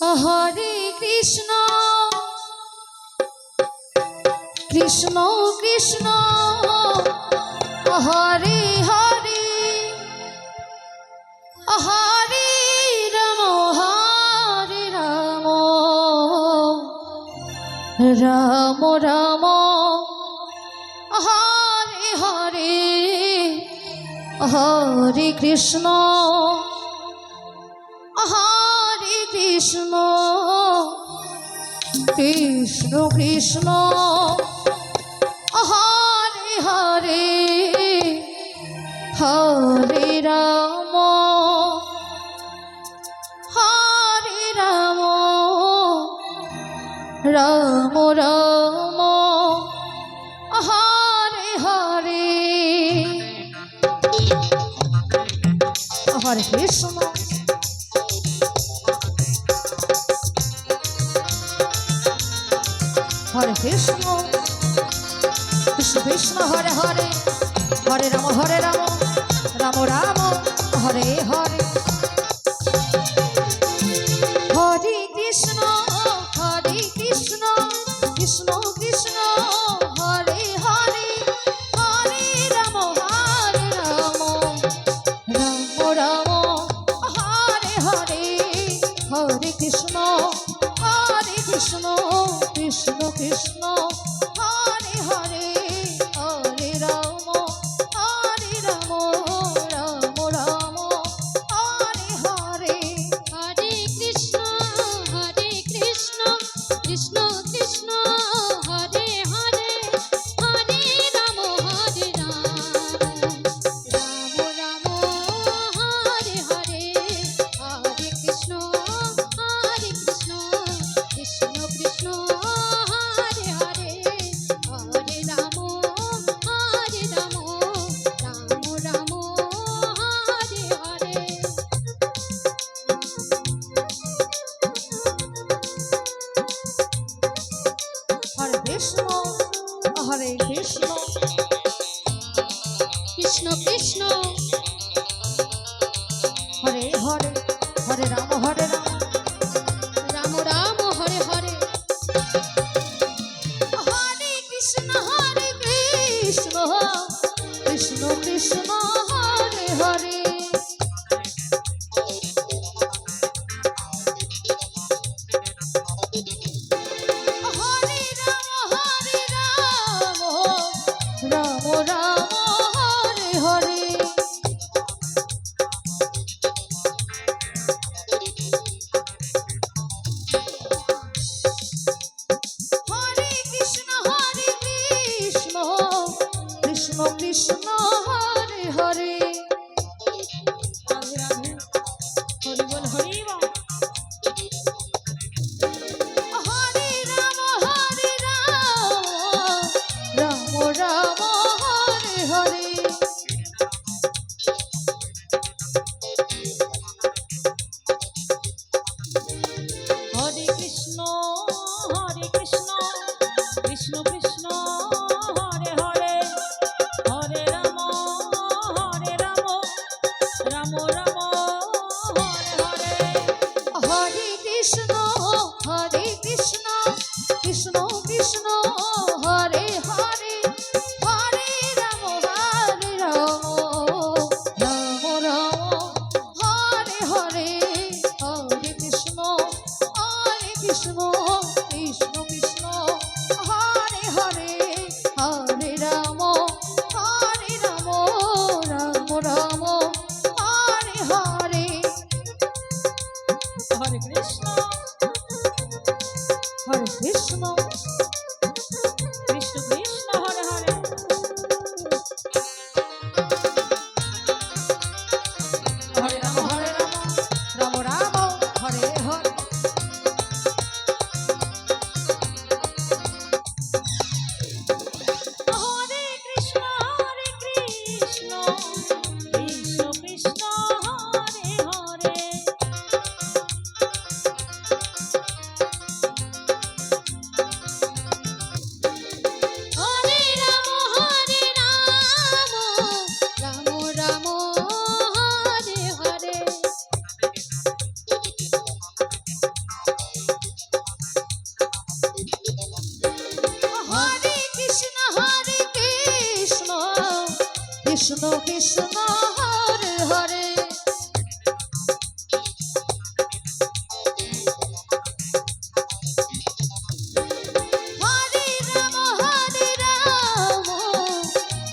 Hare Krishna Krishna Krishna Hare Hare Hare Ram Hare Ram Ram Ram Hare Hare Hare Krishna Hare Krishna Krishna Krishna Hare Hare Hare Ram Ram Ram Hare Hare Hare Krishna Hare Krishna Krishna Krishna Hare Hare Hare Ram Ram Ram Hare Hare Hare Krishna Krishna Krishna Hare Hare Hare Ram Ram Ram Hare Hare Hare Krishna Krishna Krishna Hare Hare Hare Ram Ram Ram Hare Hare Hare Krishna Krishna Krishna Hare Hare Hare Ram Ram Hare Hare Hare Krishna Krishna Krishna Hare Hare Hare Ram Ram Hare Hare Hare Krishna Hare Krishna Krishna Krishna Hare Hare Hare Ram Ram Hare Hare Hare Krishna Krishna Krishna Hare Hare Hare Ram Ram Hare Hare Krishna Krishna Hare Hare Hare Ram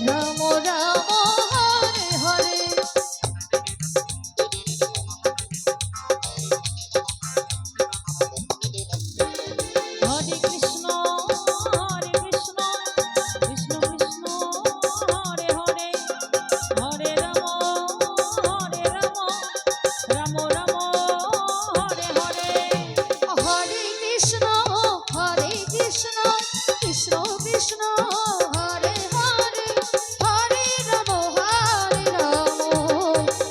Ram Ram Hare Hare Hare Krishna Krishna Krishna Hare Hare Hare Ram Ram Ram Hare Hare Hare Krishna Krishna Krishna Hare Hare Hare Ram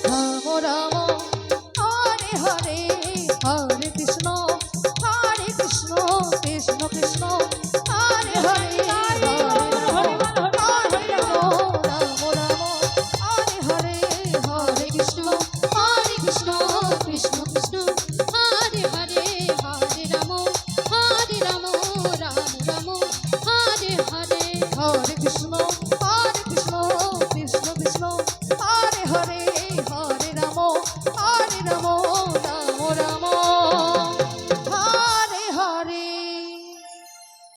Ram Ram Hare Hare